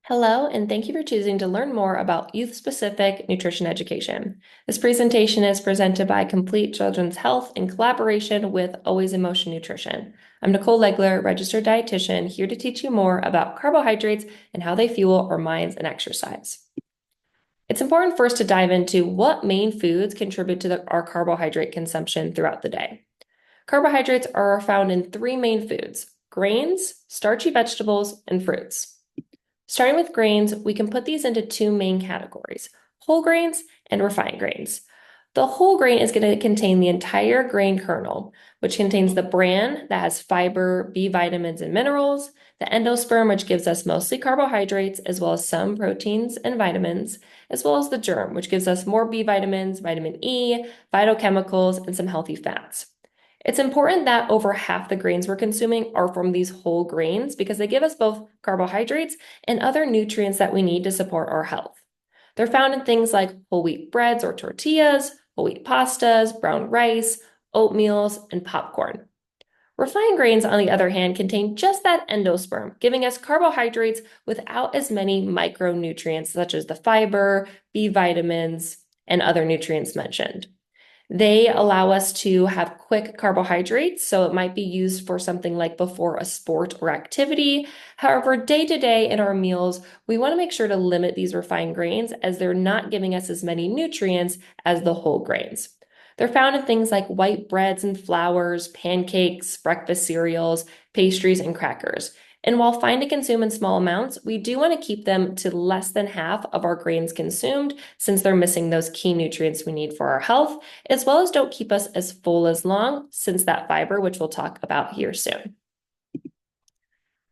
Hello, and thank you for choosing to learn more about youth-specific nutrition education. This presentation is presented by Complete Children's Health in collaboration with Always in Motion Nutrition. I'm Nicole Legler, registered dietitian, here to teach you more about carbohydrates and how they fuel our minds and exercise. It's important first to dive into what main foods contribute to our carbohydrate consumption throughout the day. Carbohydrates are found in three main foods: grains, starchy vegetables, and fruits. Starting with grains, we can put these into two main categories: whole grains and refined grains. The whole grain is going to contain the entire grain kernel, which contains the bran that has fiber, B vitamins, and minerals, the endosperm, which gives us mostly carbohydrates, as well as some proteins and vitamins, as well as the germ, which gives us more B vitamins, vitamin E, phytochemicals, and some healthy fats. It's important that over half the grains we're consuming are from these whole grains because they give us both carbohydrates and other nutrients that we need to support our health. They're found in things like whole wheat breads or tortillas, whole wheat pastas, brown rice, oatmeals, and popcorn. Refined grains, on the other hand, contain just that endosperm, giving us carbohydrates without as many micronutrients such as the fiber, B vitamins, and other nutrients mentioned. They allow us to have quick carbohydrates, so it might be used for something like before a sport or activity. However, day to day in our meals, we want to make sure to limit these refined grains as they're not giving us as many nutrients as the whole grains. They're found in things like white breads and flours, pancakes, breakfast cereals, pastries, and crackers. And while fine to consume in small amounts, we do want to keep them to less than half of our grains consumed since they're missing those key nutrients we need for our health, as well as don't keep us as full as long since that fiber, which we'll talk about here soon.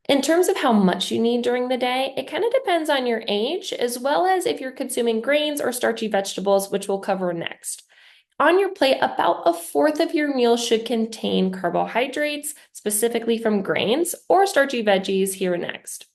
In terms of how much you need during the day, it kind of depends on your age, as well as if you're consuming grains or starchy vegetables, which we'll cover next. On your plate, about a fourth of your meal should contain carbohydrates, specifically from grains or starchy veggies here next.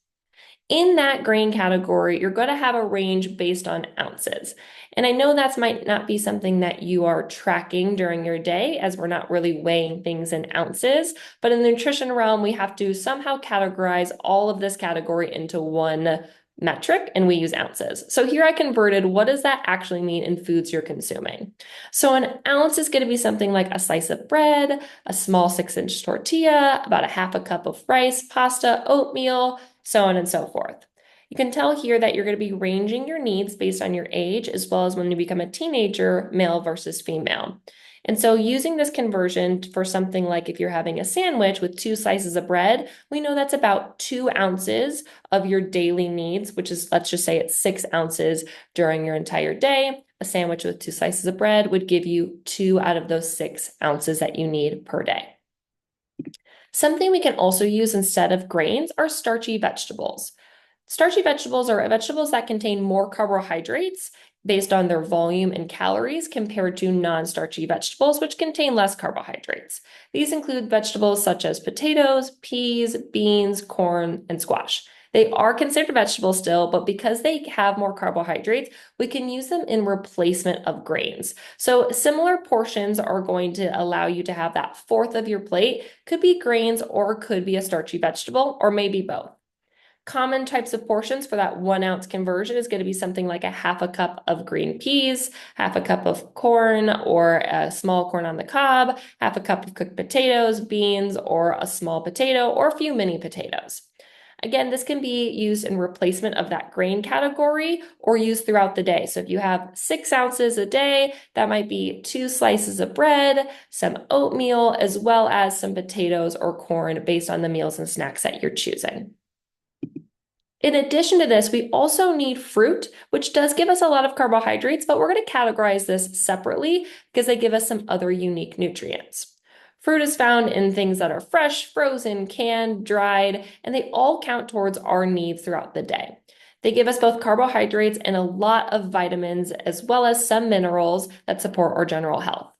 In that grain category, you're going to have a range based on ounces. And I know that might not be something that you are tracking during your day, as we're not really weighing things in ounces. But in the nutrition realm, we have to somehow categorize all of this category into one metric, and we use ounces. So here I converted, what does that actually mean in foods you're consuming? So an ounce is going to be something like a slice of bread, a small 6-inch tortilla, about a half a cup of rice, pasta, oatmeal, so on and so forth. You can tell here that you're going to be ranging your needs based on your age, as well as when you become a teenager, male versus female. And so using this conversion for something like if you're having a sandwich with 2 slices of bread, we know that's about 2 ounces of your daily needs, which is, let's just say it's 6 ounces during your entire day. A sandwich with 2 slices of bread would give you 2 out of those 6 ounces that you need per day. Something we can also use instead of grains are starchy vegetables. Starchy vegetables are vegetables that contain more carbohydrates based on their volume and calories compared to non-starchy vegetables, which contain less carbohydrates. These include vegetables such as potatoes, peas, beans, corn, and squash. They are considered vegetables still, but because they have more carbohydrates, we can use them in replacement of grains. So similar portions are going to allow you to have that fourth of your plate. Could be grains or could be a starchy vegetable, or maybe both. Common types of portions for that 1 ounce conversion is going to be something like a half a cup of green peas, half a cup of corn or a small corn on the cob, half a cup of cooked potatoes, beans, or a small potato, or a few mini potatoes. Again, this can be used in replacement of that grain category or used throughout the day. So if you have 6 ounces a day, that might be 2 slices of bread, some oatmeal, as well as some potatoes or corn based on the meals and snacks that you're choosing. In addition to this, we also need fruit, which does give us a lot of carbohydrates, but we're going to categorize this separately because they give us some other unique nutrients. Fruit is found in things that are fresh, frozen, canned, dried, and they all count towards our needs throughout the day. They give us both carbohydrates and a lot of vitamins, as well as some minerals that support our general health.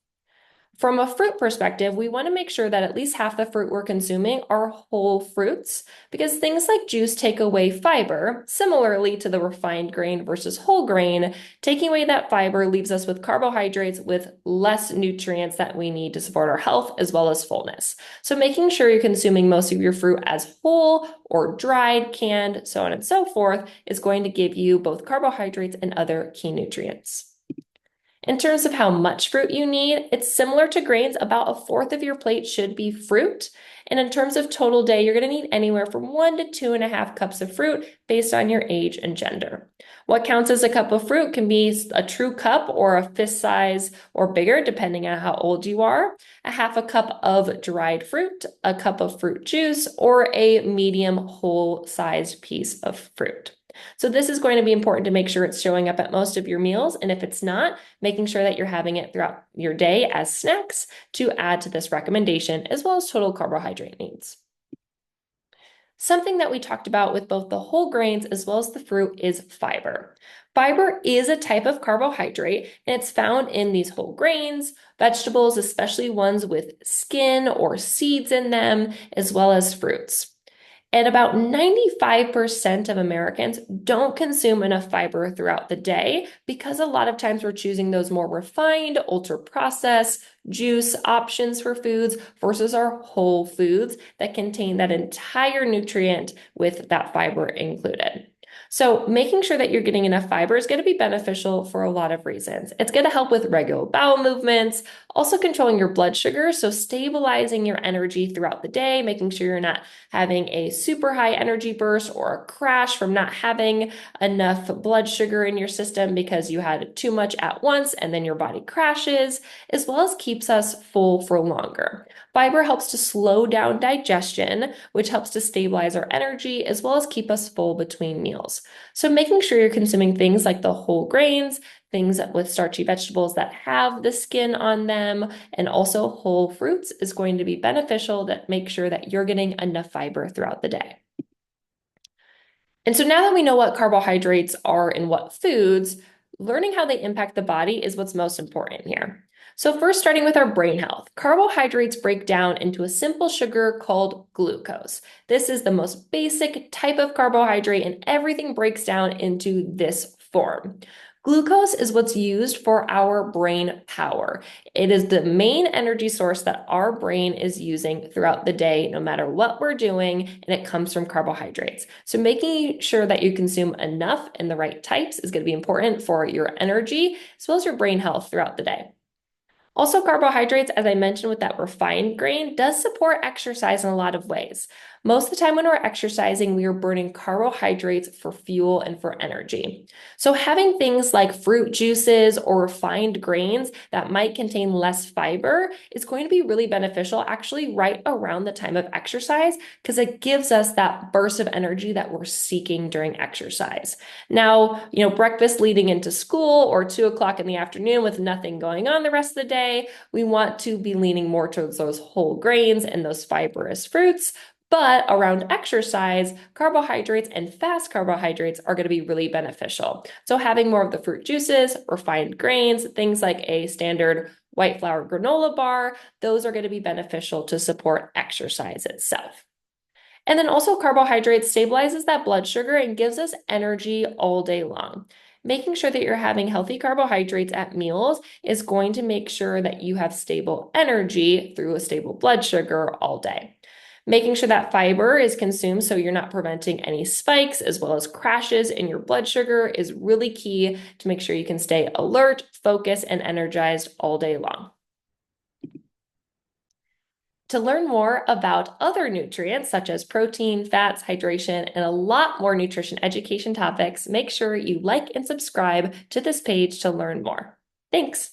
From a fruit perspective, we want to make sure that at least half the fruit we're consuming are whole fruits because things like juice take away fiber. Similarly to the refined grain versus whole grain, taking away that fiber leaves us with carbohydrates with less nutrients that we need to support our health as well as fullness. So making sure you're consuming most of your fruit as whole or dried, canned, so on and so forth is going to give you both carbohydrates and other key nutrients. In terms of how much fruit you need, it's similar to grains. About a fourth of your plate should be fruit. And in terms of total day, you're going to need anywhere from 1 to 2.5 cups of fruit based on your age and gender. What counts as a cup of fruit can be a true cup or a fist size or bigger, depending on how old you are, a half a cup of dried fruit, a cup of fruit juice, or a medium whole-sized piece of fruit. So this is going to be important to make sure it's showing up at most of your meals. And if it's not, making sure that you're having it throughout your day as snacks to add to this recommendation, as well as total carbohydrate needs. Something that we talked about with both the whole grains as well as the fruit is fiber. Fiber is a type of carbohydrate, and it's found in these whole grains, vegetables, especially ones with skin or seeds in them, as well as fruits. And about 95% of Americans don't consume enough fiber throughout the day because a lot of times we're choosing those more refined, ultra-processed juice options for foods versus our whole foods that contain that entire nutrient with that fiber included. So making sure that you're getting enough fiber is going to be beneficial for a lot of reasons. It's going to help with regular bowel movements, also controlling your blood sugar, so stabilizing your energy throughout the day, making sure you're not having a super high energy burst or a crash from not having enough blood sugar in your system because you had too much at once and then your body crashes, as well as keeps us full for longer. Fiber helps to slow down digestion, which helps to stabilize our energy as well as keep us full between meals. So making sure you're consuming things like the whole grains, things with starchy vegetables that have the skin on them, and also whole fruits is going to be beneficial to make sure that you're getting enough fiber throughout the day. And so now that we know what carbohydrates are in what foods, learning how they impact the body is what's most important here. So first, starting with our brain health, carbohydrates break down into a simple sugar called glucose. This is the most basic type of carbohydrate, and everything breaks down into this form. Glucose is what's used for our brain power. It is the main energy source that our brain is using throughout the day, no matter what we're doing, and it comes from carbohydrates. So making sure that you consume enough and the right types is going to be important for your energy as well as your brain health throughout the day. Also, carbohydrates, as I mentioned with that refined grain, does support exercise in a lot of ways. Most of the time when we're exercising, we are burning carbohydrates for fuel and for energy. So having things like fruit juices or refined grains that might contain less fiber is going to be really beneficial actually right around the time of exercise because it gives us that burst of energy that we're seeking during exercise. Now, breakfast leading into school or 2 o'clock in the afternoon with nothing going on the rest of the day, we want to be leaning more towards those whole grains and those fibrous fruits. But around exercise, carbohydrates and fast carbohydrates are going to be really beneficial. So having more of the fruit juices, refined grains, things like a standard white flour granola bar, those are going to be beneficial to support exercise itself. And then also carbohydrates stabilizes that blood sugar and gives us energy all day long. Making sure that you're having healthy carbohydrates at meals is going to make sure that you have stable energy through a stable blood sugar all day. Making sure that fiber is consumed so you're not preventing any spikes as well as crashes in your blood sugar is really key to make sure you can stay alert, focused, and energized all day long. To learn more about other nutrients such as protein, fats, hydration, and a lot more nutrition education topics, make sure you like and subscribe to this page to learn more. Thanks.